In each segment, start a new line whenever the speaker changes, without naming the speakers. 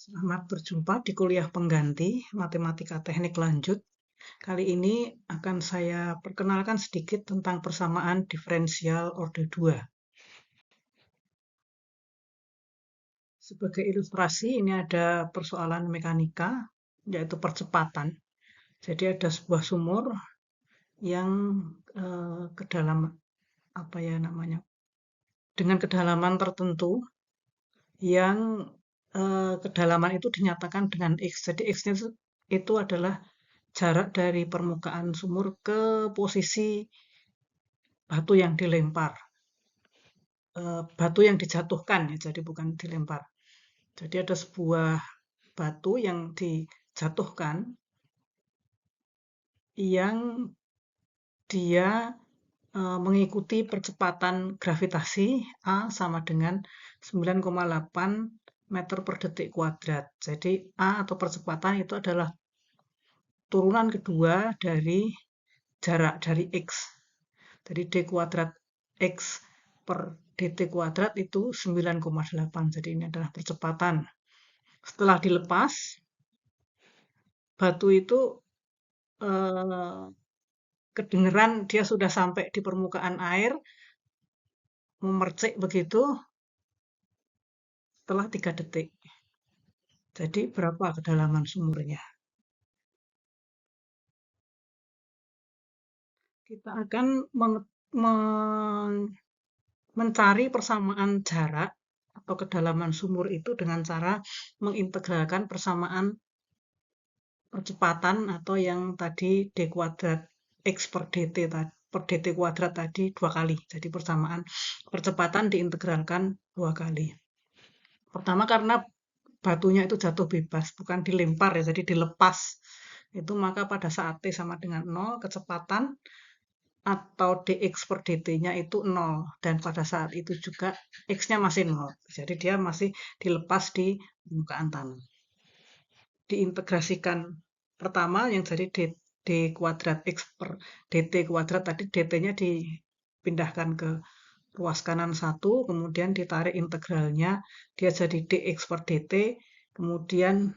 Selamat berjumpa di kuliah pengganti Matematika Teknik Lanjut. Kali ini akan saya perkenalkan sedikit tentang persamaan diferensial orde 2. Sebagai ilustrasi, ini ada persoalan mekanika, yaitu percepatan. Jadi ada sebuah sumur yang kedalaman dengan kedalaman tertentu yang kedalaman itu dinyatakan dengan X. Jadi X-nya itu adalah jarak dari permukaan sumur ke posisi batu yang dilempar. Batu yang dijatuhkan ya, jadi bukan dilempar. Jadi ada sebuah batu yang dijatuhkan yang dia mengikuti percepatan gravitasi A sama dengan 9,8 meter per detik kuadrat. Jadi A atau percepatan itu adalah turunan kedua dari jarak dari X. Jadi D kuadrat X per dt kuadrat itu 9,8. Jadi ini adalah percepatan. Setelah dilepas, batu itu kedengeran dia sudah sampai di permukaan air, memercik begitu setelah 3 detik. Jadi berapa kedalaman sumurnya? Kita akan mencari persamaan jarak atau kedalaman sumur itu dengan cara mengintegralkan persamaan percepatan atau yang tadi d kuadrat x per dt kuadrat tadi 2 kali. Jadi persamaan percepatan diintegralkan 2 kali. Pertama karena batunya itu jatuh bebas, bukan dilempar ya, jadi dilepas. Itu maka pada saat t sama dengan 0, kecepatan atau dx per dt-nya itu 0. Dan pada saat itu juga x-nya masih 0. Jadi dia masih dilepas di permukaan tanah. Diintegrasikan pertama yang jadi d kuadrat x per dt kuadrat tadi, dt-nya dipindahkan ke ruas kanan 1, kemudian ditarik integralnya, dia jadi dx per dt, kemudian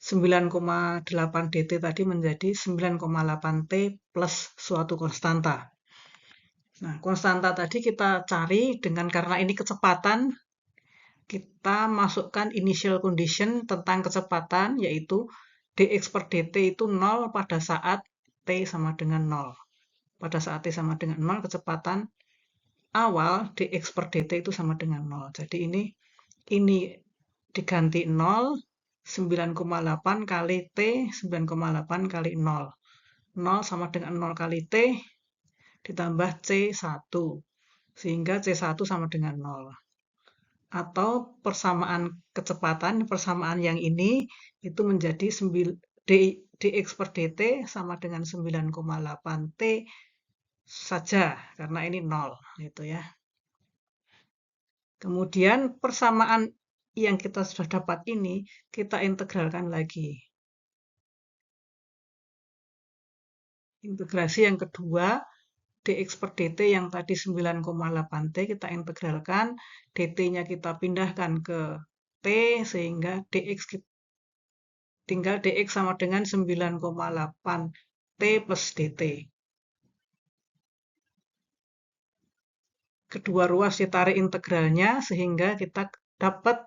9,8 dt tadi menjadi 9,8 t plus suatu konstanta. Nah, konstanta tadi kita cari karena ini kecepatan, kita masukkan initial condition tentang kecepatan, yaitu dx per dt itu 0 pada saat t sama dengan 0. Pada saat t sama dengan 0, kecepatan awal dx per dt itu sama dengan 0. Jadi ini diganti 0, 9,8 kali t, 9,8 kali 0. 0 sama dengan 0 kali t, ditambah C1. Sehingga C1 sama dengan 0. Atau persamaan kecepatan, persamaan yang ini itu menjadi dx per dt sama dengan 9,8 t saja, karena ini 0 gitu ya. Kemudian persamaan yang kita sudah dapat ini kita integralkan lagi. Integrasi yang kedua, dx per dt yang tadi 9,8 t kita integralkan, dt-nya kita pindahkan ke t sehingga tinggal dx sama dengan 9,8 t plus dt. Kedua ruas ditarik integralnya sehingga kita dapat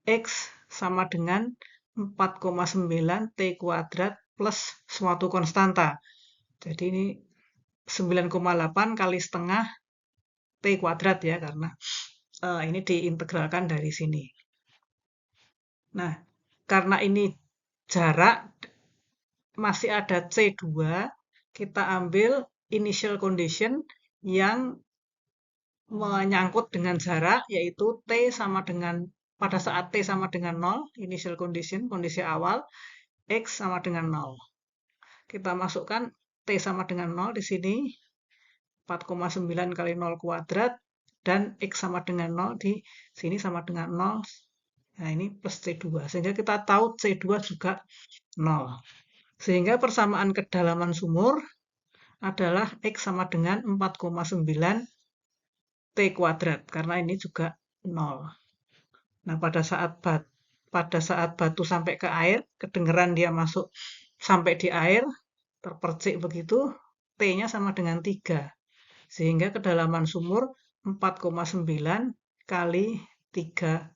x sama dengan 4,9 t kuadrat plus suatu konstanta. Jadi ini 9,8 kali setengah t kuadrat ya, karena ini diintegralkan dari sini. Nah, karena ini jarak, masih ada C2, kita ambil initial condition yang menyangkut dengan jarak, yaitu T sama dengan, pada saat T sama dengan 0, initial condition, kondisi awal, X sama dengan 0. Kita masukkan T sama dengan 0 di sini, 4,9 kali 0 kuadrat, dan X sama dengan 0 di sini sama dengan 0. Nah, ini plus C2. Sehingga kita tahu C2 juga 0. Sehingga persamaan kedalaman sumur adalah X sama dengan 4,9 T kuadrat. Karena ini juga 0. Nah, pada saat pada saat batu sampai ke air, kedengeran dia masuk sampai di air, terpercik begitu, T-nya sama dengan 3. Sehingga kedalaman sumur 4,9 kali 3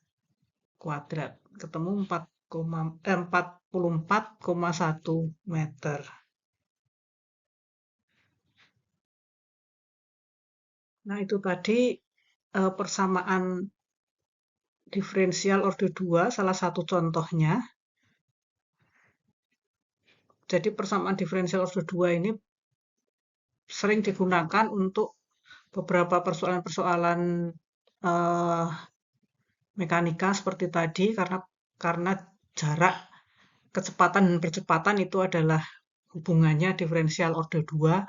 kuadrat. Ketemu 44,1 meter. Nah, itu tadi persamaan diferensial orde 2, salah satu contohnya. Jadi persamaan diferensial orde 2 ini sering digunakan untuk beberapa persoalan-persoalan eh, mekanika seperti tadi karena jarak kecepatan dan percepatan itu adalah hubungannya diferensial orde 2.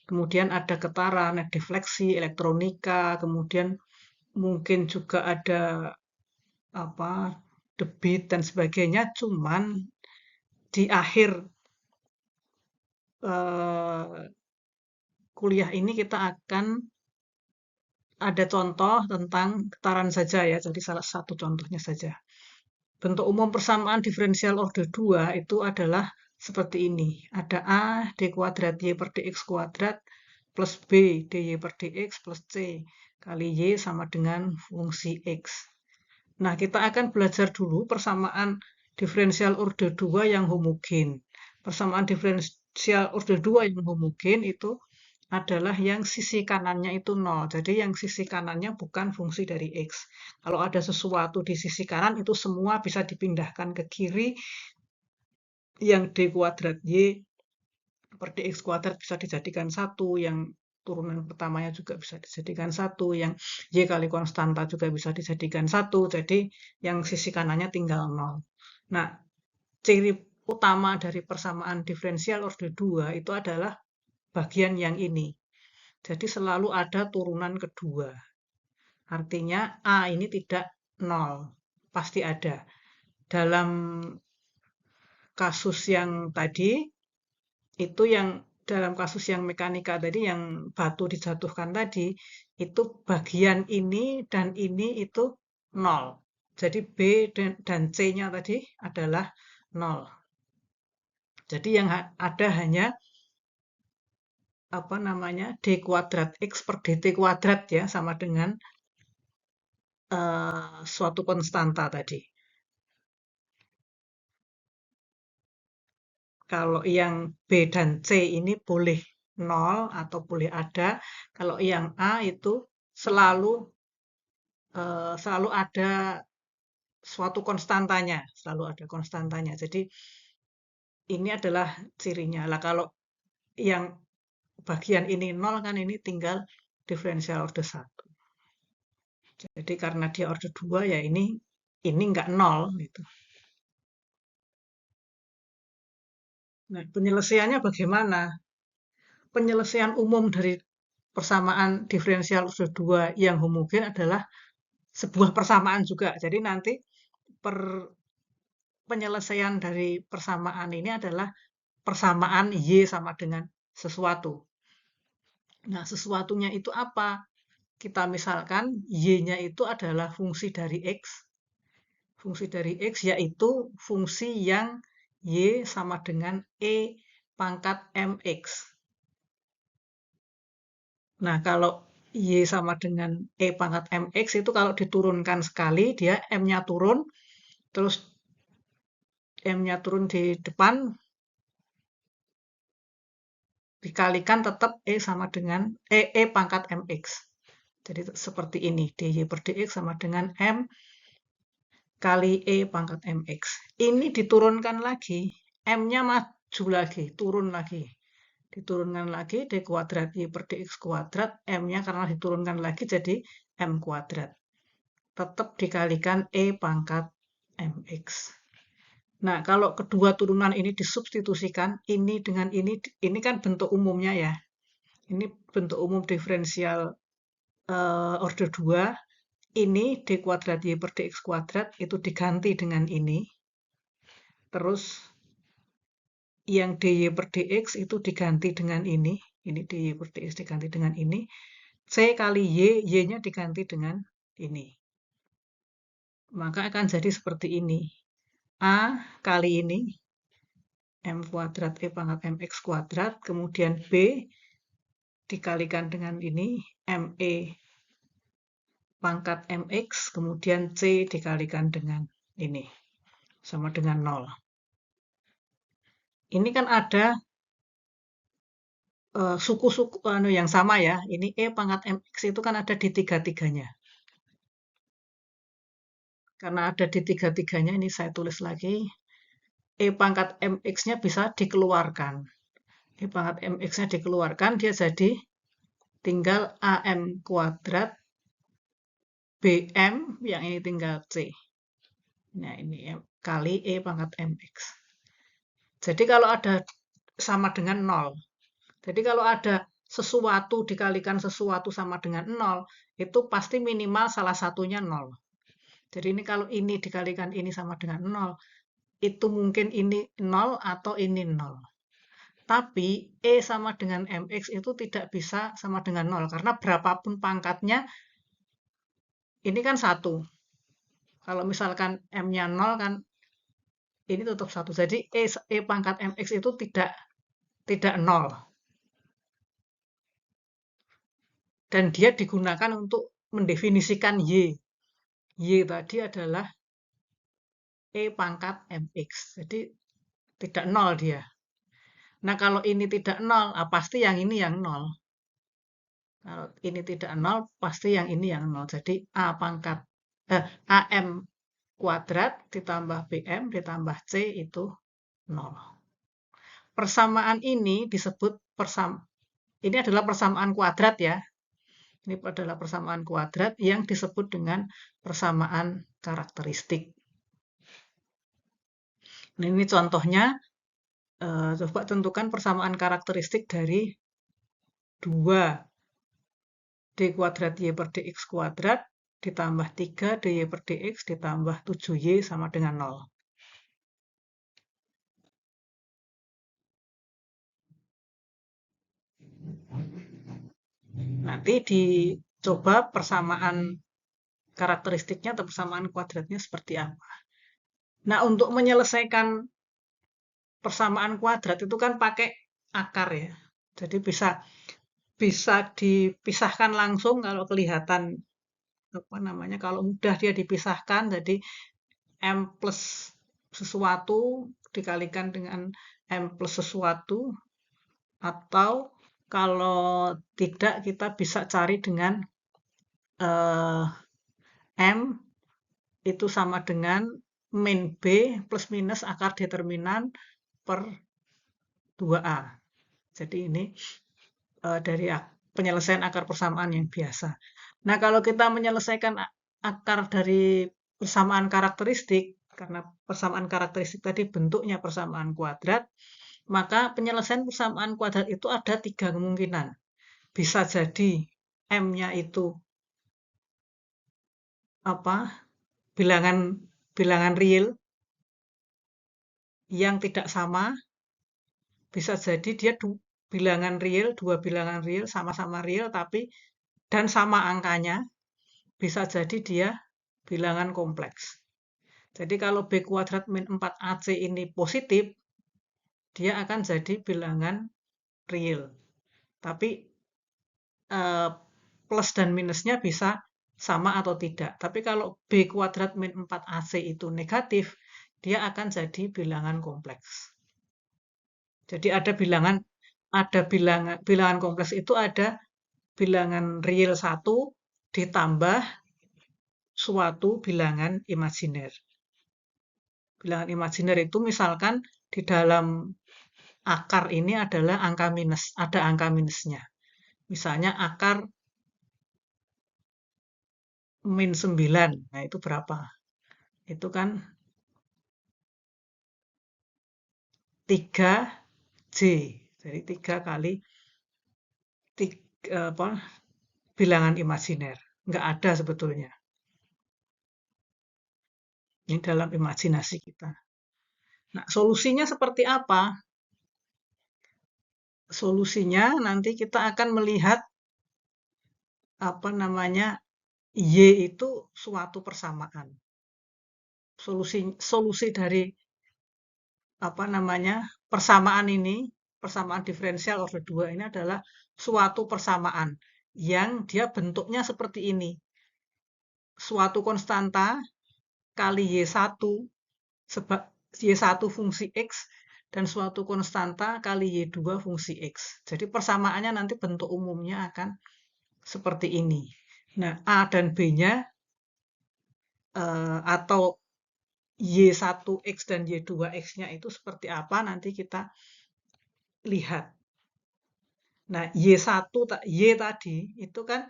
Kemudian ada getaran, defleksi, elektronika, kemudian mungkin juga ada apa debit dan sebagainya. Cuman di akhir kuliah ini kita akan ada contoh tentang getaran saja ya, jadi salah satu contohnya saja. Bentuk umum persamaan diferensial orde 2 itu adalah seperti ini. Ada A d kuadrat y per dx kuadrat plus B dy per dx plus C kali y sama dengan fungsi x. Nah, kita akan belajar dulu persamaan diferensial orde 2 yang homogen. Persamaan diferensial orde 2 yang homogen itu adalah yang sisi kanannya itu 0. Jadi yang sisi kanannya bukan fungsi dari X. Kalau ada sesuatu di sisi kanan itu semua bisa dipindahkan ke kiri. Yang D kuadrat Y per DX kuadrat bisa dijadikan 1. Yang turunan pertamanya juga bisa dijadikan 1. Yang Y kali konstanta juga bisa dijadikan 1. Jadi yang sisi kanannya tinggal 0. Nah, ciri utama dari persamaan diferensial orde 2 itu adalah bagian yang ini. Jadi selalu ada turunan kedua. Artinya A ini tidak 0. Pasti ada. Dalam kasus yang tadi, itu yang dalam kasus yang mekanika tadi, yang batu dijatuhkan tadi, itu bagian ini dan ini itu 0. Jadi B dan C-nya tadi adalah 0. Jadi yang ada hanya apa namanya d kuadrat x per dt kuadrat ya, sama dengan suatu konstanta tadi. Kalau yang B dan C ini boleh 0 atau boleh ada. Kalau yang A itu selalu selalu ada suatu konstantanya, selalu ada konstantanya. Jadi ini adalah cirinya. Lah kalau yang bagian ini 0 kan ini tinggal diferensial orde 1. Jadi karena dia orde 2 ya ini enggak 0 gitu. Nah, penyelesaiannya bagaimana? Penyelesaian umum dari persamaan diferensial orde 2 yang homogen adalah sebuah persamaan juga. Jadi nanti penyelesaian dari persamaan ini adalah persamaan Y sama dengan sesuatu. Nah, sesuatunya itu apa? Kita misalkan Y-nya itu adalah fungsi dari X. Fungsi dari X yaitu fungsi yang Y sama dengan E pangkat MX. Nah, kalau Y sama dengan E pangkat MX itu kalau diturunkan sekali, dia M-nya turun, terus M-nya turun di depan, dikalikan tetap E sama dengan E pangkat MX. Jadi seperti ini, dy per dx sama dengan M kali E pangkat MX. Ini diturunkan lagi, M-nya maju lagi, turun lagi. Diturunkan lagi, d kuadrat y per dx kuadrat, M-nya karena diturunkan lagi jadi M kuadrat. Tetap dikalikan E pangkat MX. Nah, kalau kedua turunan ini disubstitusikan, ini dengan ini kan bentuk umumnya ya. Ini bentuk umum diferensial orde 2. Ini d kuadrat y per dx kuadrat itu diganti dengan ini. Terus yang dy per dx itu diganti dengan ini. Ini dy per dx diganti dengan ini. C kali y, y-nya diganti dengan ini. Maka akan jadi seperti ini. A kali ini, M kuadrat E pangkat MX kuadrat, kemudian B dikalikan dengan ini, ME pangkat MX, kemudian C dikalikan dengan ini, sama dengan 0. Ini kan ada suku-suku yang sama ya. Ini E pangkat MX itu kan ada di tiga-tiganya. Karena ada di tiga-tiganya, ini saya tulis lagi. E pangkat MX-nya bisa dikeluarkan. E pangkat MX-nya dikeluarkan, dia jadi tinggal AM kuadrat BM, yang ini tinggal C. Nah, ini kali E pangkat MX. Jadi kalau ada sama dengan 0. Jadi kalau ada sesuatu dikalikan sesuatu sama dengan 0, itu pasti minimal salah satunya 0. Jadi ini kalau ini dikalikan ini sama dengan 0, itu mungkin ini 0 atau ini 0. Tapi E sama dengan MX itu tidak bisa sama dengan 0, karena berapapun pangkatnya, ini kan 1. Kalau misalkan M-nya 0 kan, ini tetap 1. Jadi E pangkat MX itu tidak 0. Dan dia digunakan untuk mendefinisikan Y. Y tadi adalah E pangkat MX. Jadi tidak 0 dia. Nah, kalau ini tidak 0, pasti yang ini yang 0. Kalau ini tidak 0, pasti yang ini yang 0. Jadi AM kuadrat ditambah BM ditambah C itu 0. Persamaan ini disebut ini adalah persamaan kuadrat ya. Ini adalah persamaan kuadrat yang disebut dengan persamaan karakteristik. Nah, ini contohnya. Coba tentukan persamaan karakteristik dari 2 D kuadrat Y per DX kuadrat ditambah 3 DY per DX ditambah 7Y sama dengan 0. Nanti dicoba persamaan karakteristiknya atau persamaan kuadratnya seperti apa. Nah, untuk menyelesaikan persamaan kuadrat itu kan pakai akar ya. Jadi bisa dipisahkan langsung kalau kelihatan kalau mudah dia dipisahkan, jadi M plus sesuatu dikalikan dengan M plus sesuatu, atau kalau tidak kita bisa cari dengan M itu sama dengan min B plus minus akar determinan per 2A. Jadi ini dari penyelesaian akar persamaan yang biasa. Nah, kalau kita menyelesaikan akar dari persamaan karakteristik, karena persamaan karakteristik tadi bentuknya persamaan kuadrat, maka penyelesaian persamaan kuadrat itu ada 3 kemungkinan. Bisa jadi M-nya itu bilangan real yang tidak sama. Bisa jadi dia dua bilangan real sama-sama real dan sama angkanya. Bisa jadi dia bilangan kompleks. Jadi kalau B kuadrat min 4AC ini positif, dia akan jadi bilangan real. Tapi plus dan minusnya bisa sama atau tidak. Tapi kalau B kuadrat min 4AC itu negatif, dia akan jadi bilangan kompleks. Jadi ada bilangan kompleks itu ada bilangan real 1 ditambah suatu bilangan imajiner. Bilangan imajiner itu misalkan di dalam akar ini adalah angka minus, ada angka minusnya. Misalnya akar min 9, nah itu berapa? Itu kan 3J, jadi 3 kali bilangan imajiner. Nggak ada sebetulnya. Ini dalam imajinasi kita. Nah, solusinya seperti apa? Solusinya nanti kita akan melihat Y itu suatu persamaan. solusi dari persamaan ini, persamaan diferensial order 2 ini adalah suatu persamaan yang dia bentuknya seperti ini. Suatu konstanta kali Y1 sebab Y1 fungsi X dan suatu konstanta kali Y2 fungsi X. Jadi persamaannya nanti bentuk umumnya akan seperti ini. Nah, A dan B-nya atau Y1X dan Y2X-nya itu seperti apa nanti kita lihat. Nah, Y tadi itu kan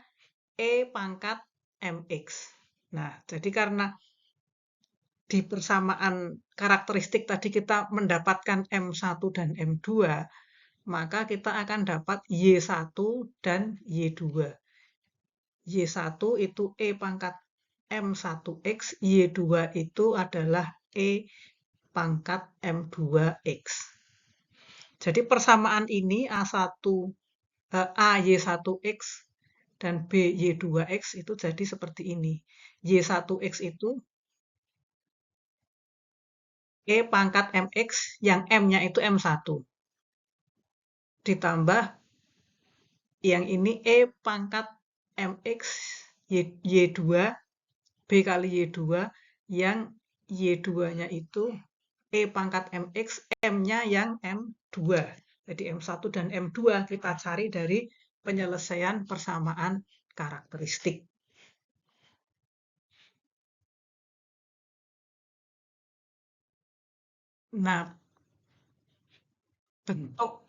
E pangkat MX. Nah, jadi karena di persamaan karakteristik tadi kita mendapatkan M1 dan M2, maka kita akan dapat Y1 dan Y2. Y1 itu E pangkat M1X, Y2 itu adalah E pangkat M2X. Jadi persamaan ini AY1X dan BY2X itu jadi seperti ini. Y1X itu E pangkat MX yang M-nya itu M1. Ditambah yang ini E pangkat MX Y2, B kali Y2, yang Y2-nya itu E pangkat MX, M-nya yang M2. Jadi M1 dan M2 kita cari dari penyelesaian persamaan karakteristik. Nah, bentuk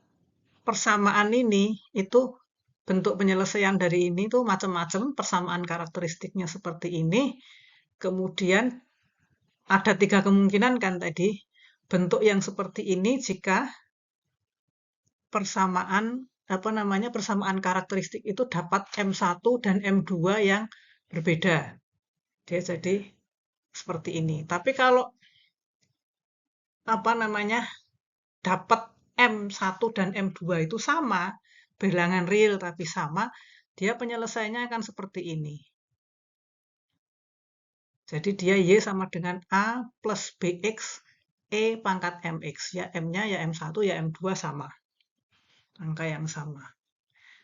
persamaan ini itu bentuk penyelesaian dari ini tuh macam-macam, persamaan karakteristiknya seperti ini. Kemudian ada 3 kemungkinan kan tadi. Bentuk yang seperti ini jika persamaan karakteristik itu dapat M1 dan M2 yang berbeda. Dia jadi seperti ini. Tapi kalau dapat M1 dan M2 itu sama, bilangan real tapi sama, dia penyelesaiannya akan seperti ini. Jadi dia Y sama dengan A plus BX E pangkat MX. Ya M-nya ya M1 ya M2 sama. Angka yang sama.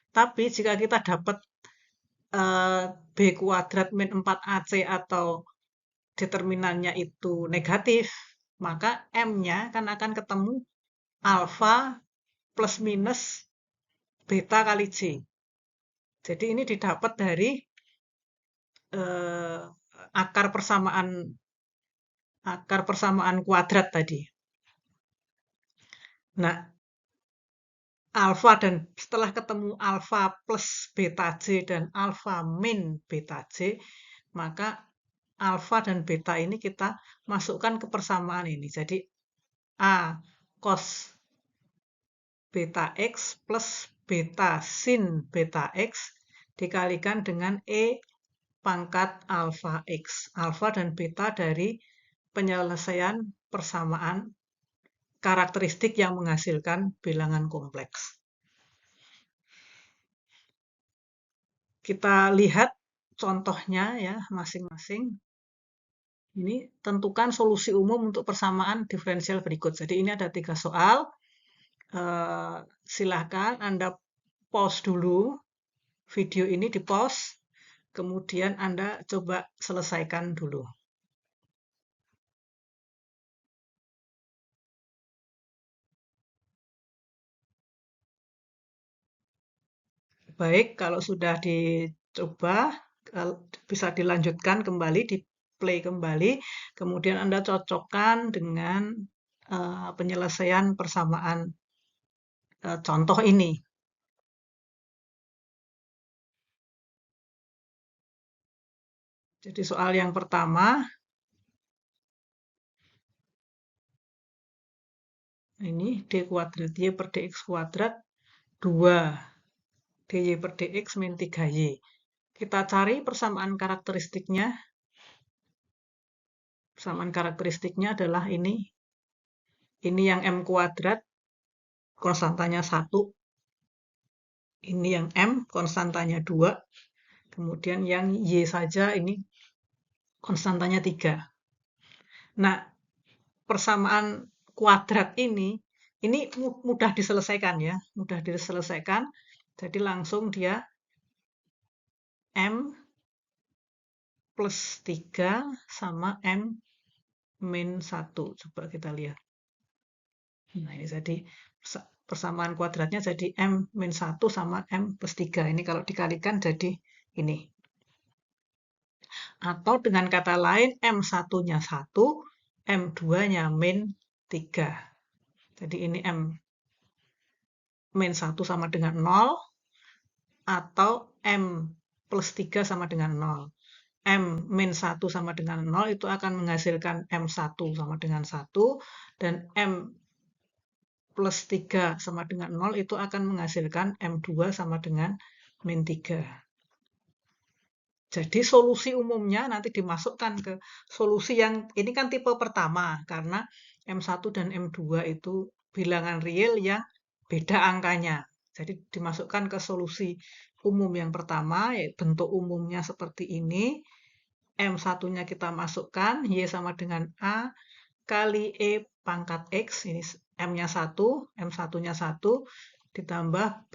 Tapi jika kita dapat B kuadrat min 4AC atau determinannya itu negatif, maka M-nya kan akan ketemu alfa plus minus beta kali C. Jadi ini didapat dari akar persamaan kuadrat tadi. Nah, alfa dan setelah ketemu alfa plus beta C dan alfa min beta C, maka alfa dan beta ini kita masukkan ke persamaan ini. Jadi A cos beta X plus beta sin beta X dikalikan dengan E pangkat alfa X. Alfa dan beta dari penyelesaian persamaan karakteristik yang menghasilkan bilangan kompleks. Kita lihat contohnya ya masing-masing. Ini tentukan solusi umum untuk persamaan diferensial berikut. Jadi ini ada 3 soal. Silakan Anda pause dulu. Video ini di pause. Kemudian Anda coba selesaikan dulu. Baik, kalau sudah dicoba, bisa dilanjutkan kembali, di play kembali. Kemudian Anda cocokkan dengan penyelesaian persamaan contoh ini. Jadi soal yang pertama, ini D kuadrat Y per DX kuadrat 2 DY per DX min 3Y. Kita cari persamaan karakteristiknya. Persamaan karakteristiknya adalah ini. Ini yang M kuadrat, konstantanya 1. Ini yang M, konstantanya 2. Kemudian yang Y saja, ini konstantanya 3. Nah, persamaan kuadrat ini mudah diselesaikan ya, mudah diselesaikan. Jadi langsung dia M plus 3 sama M min 1. Coba kita lihat. Nah, ini jadi persamaan kuadratnya jadi M min 1 sama M plus 3. Ini kalau dikalikan jadi ini. Atau dengan kata lain, M1-nya 1, M2-nya min 3. Jadi ini M min 1 sama dengan 0, atau M plus 3 sama dengan 0. M min 1 sama dengan 0 itu akan menghasilkan M1 sama dengan 1, dan M plus 3 sama dengan 0 itu akan menghasilkan M2 sama dengan min 3. Jadi solusi umumnya nanti dimasukkan ke solusi yang ini kan tipe pertama, karena M1 dan M2 itu bilangan real yang beda angkanya. Jadi dimasukkan ke solusi umum yang pertama, yaitu bentuk umumnya seperti ini. M1-nya kita masukkan, Y sama dengan A kali E pangkat X, ini M-nya 1, M1-nya 1, ditambah B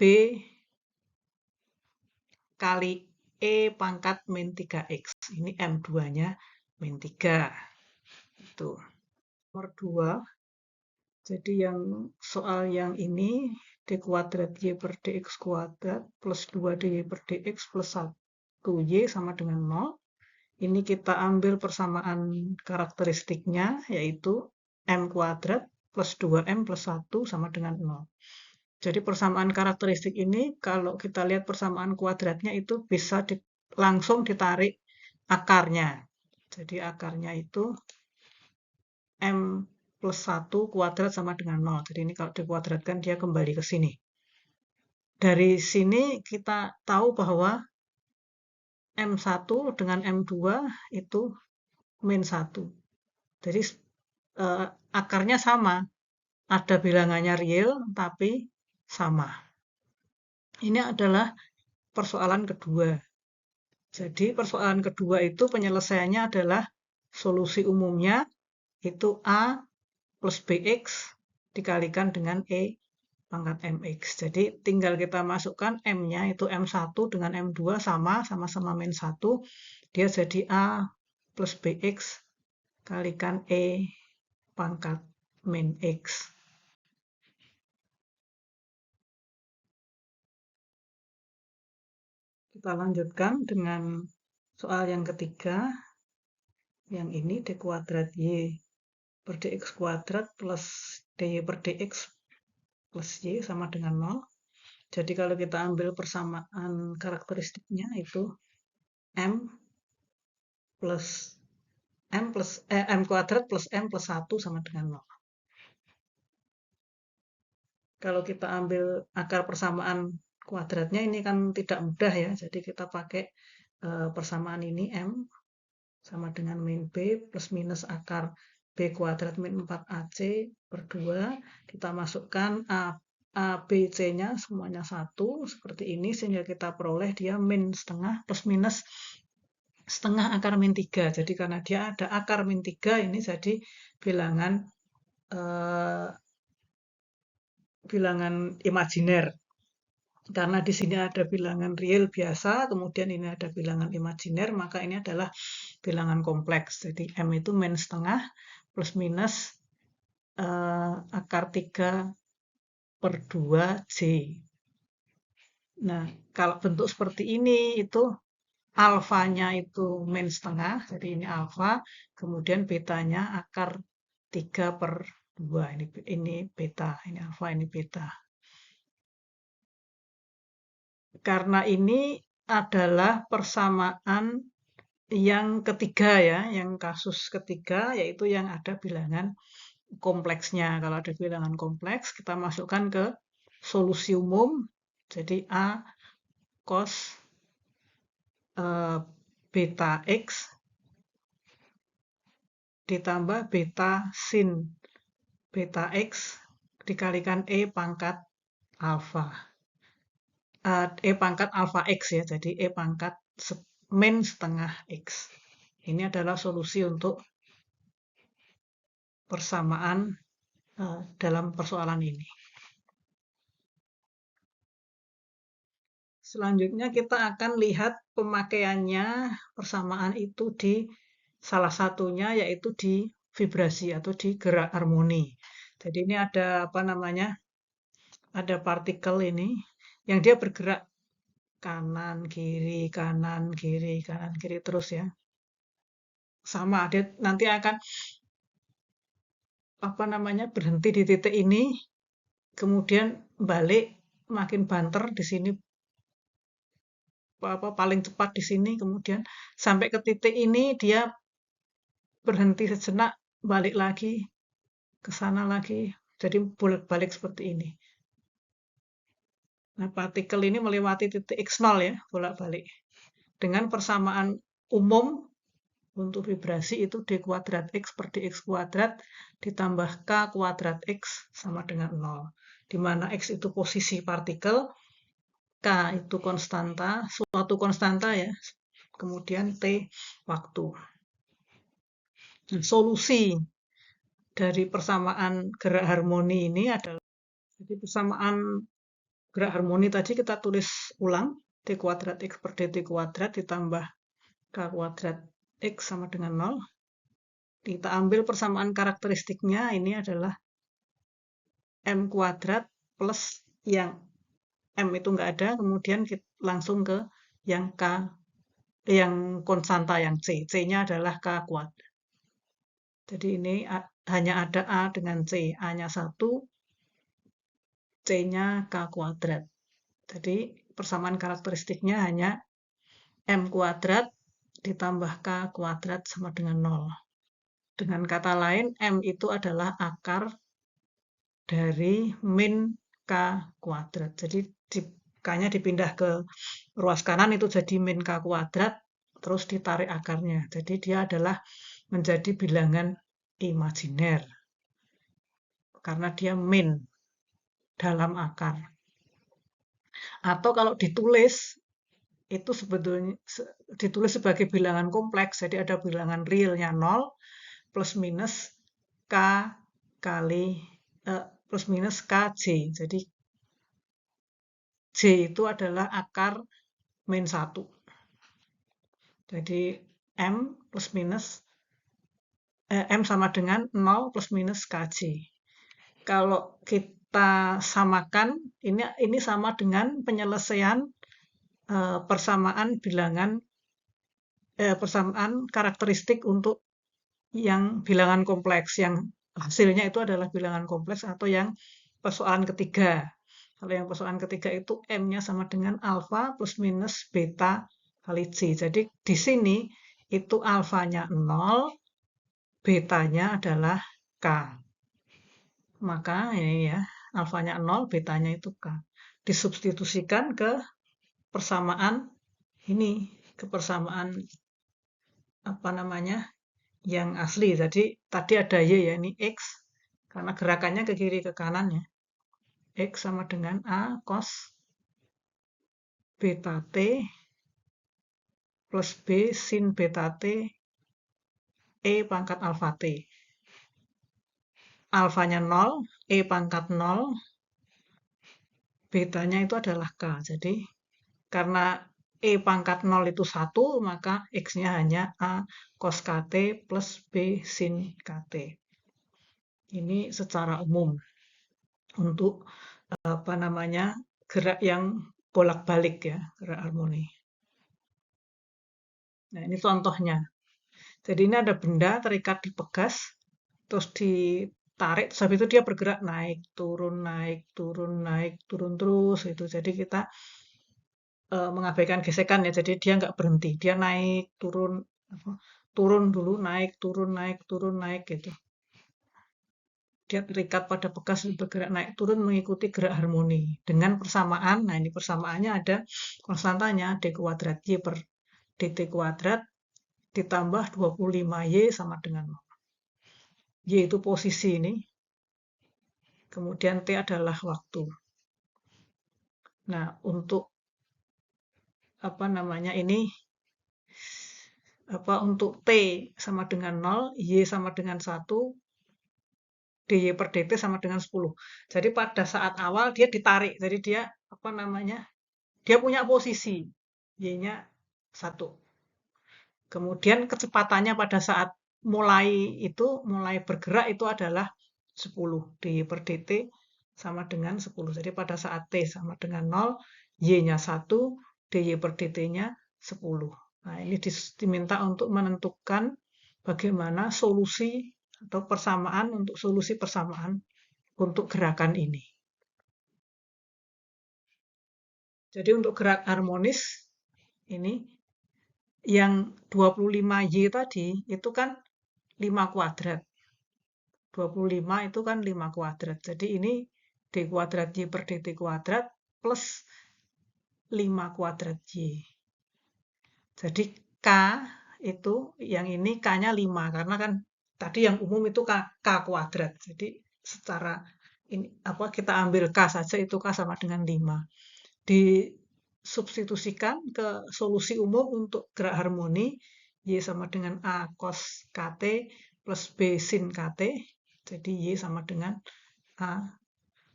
kali E pangkat min 3X. Ini M2-nya min 3. Itu. Nomor 2. Jadi yang soal yang ini, D kuadrat Y per DX kuadrat plus 2 DY per DX plus 1Y sama dengan 0. Ini kita ambil persamaan karakteristiknya, yaitu M kuadrat plus 2M plus 1 sama dengan 0. Jadi persamaan karakteristik ini, kalau kita lihat persamaan kuadratnya itu bisa langsung ditarik akarnya. Jadi akarnya itu M plus 1 kuadrat sama dengan 0. Jadi ini kalau dikuadratkan dia kembali ke sini. Dari sini kita tahu bahwa M1 dengan M2 itu min 1. Jadi akarnya sama. Ada bilangannya real, tapi sama. Ini adalah persoalan kedua. Jadi persoalan kedua itu penyelesaiannya adalah solusi umumnya itu A plus BX dikalikan dengan E pangkat MX. Jadi tinggal kita masukkan M-nya itu M1 dengan M2 sama-sama min 1. Dia jadi A plus BX kalikan E pangkat min X. Kita lanjutkan dengan soal yang ketiga. Yang ini D kuadrat Y per DX kuadrat plus DY per DX plus Y sama dengan 0. Jadi kalau kita ambil persamaan karakteristiknya itu M plus M kuadrat plus M plus 1 sama dengan 0. Kalau kita ambil akar persamaan kuadratnya ini kan tidak mudah ya. Jadi kita pakai persamaan ini M sama dengan min B plus minus akar B kuadrat min 4AC per 2. Kita masukkan A, B, C-nya semuanya 1. Seperti ini sehingga kita peroleh dia min setengah plus minus setengah akar min 3. Jadi karena dia ada akar min 3 ini jadi bilangan bilangan imajiner. Karena di sini ada bilangan real biasa, kemudian ini ada bilangan imajiner, maka ini adalah bilangan kompleks. Jadi M itu min setengah plus minus akar 3 per 2C. Nah, kalau bentuk seperti ini itu alfanya itu min setengah, jadi ini alfa, kemudian betanya akar 3 per 2, ini beta, ini alfa, ini beta. Karena ini adalah persamaan yang ketiga ya, yang kasus ketiga, yaitu yang ada bilangan kompleksnya. Kalau ada bilangan kompleks, kita masukkan ke solusi umum, jadi A cos beta X ditambah beta sin beta X dikalikan E pangkat alfa. E pangkat alfa X ya, jadi E pangkat min setengah X. Ini adalah solusi untuk persamaan dalam persoalan ini. Selanjutnya kita akan lihat pemakaiannya persamaan itu di salah satunya yaitu di vibrasi atau di gerak harmoni. Jadi ini ada apa namanya? Ada partikel ini yang dia bergerak kanan kiri kanan kiri kanan kiri terus ya. Sama dia nanti akan apa namanya? Berhenti di titik ini, kemudian balik makin banter di sini apa paling cepat di sini, kemudian sampai ke titik ini dia berhenti sejenak, balik lagi ke sana lagi. Jadi bolak-balik seperti ini. Nah, partikel ini melewati titik x0 ya, bolak-balik. Dengan persamaan umum untuk vibrasi itu d kuadrat x per dx kuadrat ditambah k kuadrat x sama dengan 0. Di mana x itu posisi partikel, k itu konstanta, suatu konstanta ya, kemudian t waktu. Nah, solusi dari persamaan gerak harmoni ini adalah, jadi persamaan gerak harmoni tadi kita tulis ulang, d kuadrat x per dt kuadrat ditambah k kuadrat x sama dengan 0. Kita ambil persamaan karakteristiknya, ini adalah m kuadrat plus yang m itu nggak ada, kemudian kita langsung ke yang k, yang konstanta yang c. C-nya adalah k kuadrat. Jadi ini hanya ada a dengan c. A-nya 1, C-nya k kuadrat. Jadi persamaan karakteristiknya hanya m kuadrat ditambah k kuadrat sama dengan 0. Dengan kata lain, m itu adalah akar dari min k kuadrat. Jadi k-nya dipindah ke ruas kanan itu jadi min k kuadrat, terus ditarik akarnya. Jadi dia adalah menjadi bilangan imajiner. Karena dia min dalam akar. Atau kalau ditulis, itu sebetulnya ditulis sebagai bilangan kompleks. Jadi ada bilangan realnya 0 plus minus k kali plus minus kj. Jadi j itu adalah akar min 1. Jadi m plus minus m sama dengan 0 plus minus kj. Kalau kita samakan, ini sama dengan penyelesaian persamaan bilangan persamaan karakteristik untuk yang bilangan kompleks, yang hasilnya itu adalah bilangan kompleks atau yang persoalan ketiga. Kalau yang persoalan ketiga itu M-nya sama dengan alfa plus minus beta kali J. Jadi di sini itu alfanya 0, betanya adalah K. Maka ini ya, alfanya 0, betanya itu K. Disubstitusikan ke persamaan ini, ke persamaan apa namanya, yang asli. Jadi tadi ada Y ya, ini X, karena gerakannya ke kiri ke kanan ya. X sama dengan A cos beta T plus B sin beta T E pangkat alfa T. Alfanya 0, E pangkat 0, betanya itu adalah K. Jadi karena E pangkat 0 itu 1, maka X-nya hanya A cos KT plus B sin KT. Ini secara umum untuk apa namanya, gerak yang bolak-balik ya, gerak harmoni. Nah, ini contohnya. Jadi ini ada benda terikat di pegas, terus ditarik, terus habis itu dia bergerak naik, turun, naik, turun terus gitu. Jadi kita mengabaikan gesekan ya, jadi dia nggak berhenti, dia naik, turun, turun dulu, naik, turun, naik gitu. Dia terikat pada bekas bergerak naik turun mengikuti gerak harmoni dengan persamaan. Nah, ini persamaannya ada konstantanya d kuadrat y per dt kuadrat ditambah 25y sama dengan 0. Y itu posisi ini. Kemudian T adalah waktu. Nah, untuk apa namanya ini untuk T sama dengan 0, Y sama dengan 1, dy per dt sama dengan 10. Jadi pada saat awal dia ditarik, jadi dia dia punya posisi y-nya 1. Kemudian kecepatannya pada saat mulai bergerak itu adalah 10. dy per dt sama dengan 10. Jadi pada saat t sama dengan 0, y-nya 1, dy per dt-nya 10. Nah, ini diminta untuk menentukan bagaimana solusi atau persamaan untuk solusi persamaan untuk gerakan ini. Jadi untuk gerak harmonis ini yang 25Y tadi itu kan 5 kuadrat. 25 itu kan 5 kuadrat. Jadi ini d kuadrat Y per dt kuadrat plus 5 kuadrat Y. Jadi K itu yang ini K-nya 5 karena kan tadi yang umum itu K kuadrat. Jadi secara ini kita ambil K saja itu K sama dengan 5. Disubstitusikan ke solusi umum untuk gerak harmoni Y sama dengan A cos KT plus B sin KT. Jadi Y sama dengan A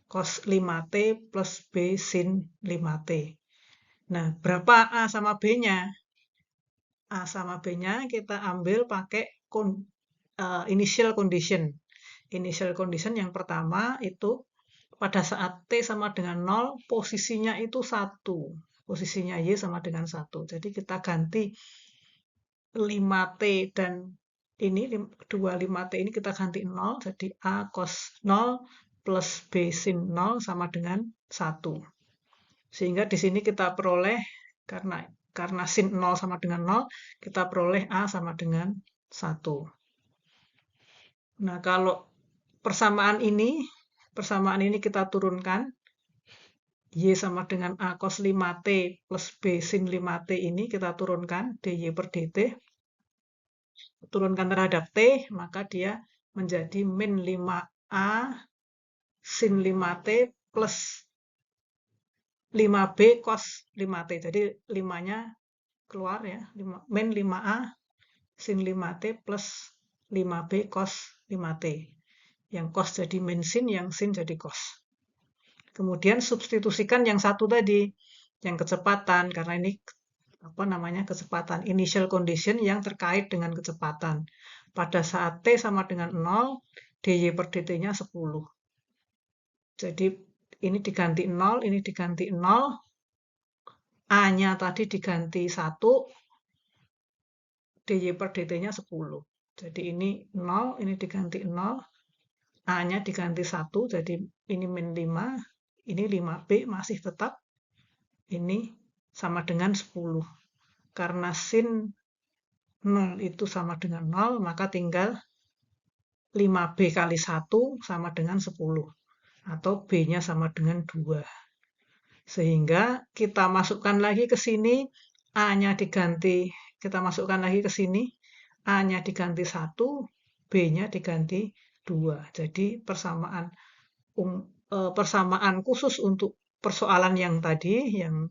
cos 5T plus B sin 5T. Nah, berapa A sama B-nya? A sama B-nya kita ambil pakai initial condition. Initial condition yang pertama itu pada saat T sama dengan 0, posisinya itu 1. Posisinya Y sama dengan 1. Jadi kita ganti 5T dan ini 25T ini kita ganti 0. Jadi A cos 0 plus B sin 0 sama dengan 1. Sehingga di sini kita peroleh, karena sin 0 sama dengan 0, kita peroleh A sama dengan 1. Nah, kalau persamaan ini kita turunkan, Y sama dengan A cos 5T plus B sin 5T ini kita turunkan, dy per dt. Turunkan terhadap T, maka dia menjadi min 5A sin 5T plus 5B cos 5T. Jadi 5-nya keluar ya, min 5A sin 5T plus 5B cos 5T. Yang cos jadi min sin, yang sin jadi cos. Kemudian substitusikan yang satu tadi, yang kecepatan, karena ini kecepatan initial condition yang terkait dengan kecepatan. Pada saat T sama dengan 0, dy per dt-nya 10. Jadi ini diganti 0, ini diganti 0, A-nya tadi diganti 1, dy per dt-nya 10. Jadi ini 0, ini diganti 0, A-nya diganti 1, jadi ini min 5, ini 5B masih tetap, ini sama dengan 10. Karena sin 0 itu sama dengan 0, maka tinggal 5B kali 1 sama dengan 10. Atau B-nya sama dengan 2. Sehingga kita masukkan lagi ke sini, A-nya diganti, kita masukkan lagi ke sini, A-nya diganti 1, B-nya diganti 2. Jadi persamaan khusus untuk persoalan yang tadi, yang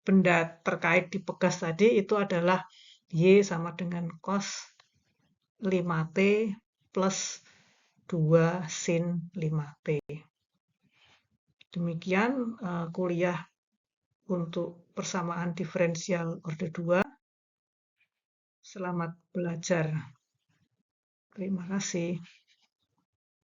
benda terkait dipegas tadi, itu adalah Y sama dengan cos 5T plus 2 sin 5T. Demikian kuliah untuk persamaan diferensial orde 2. Selamat belajar. Terima kasih.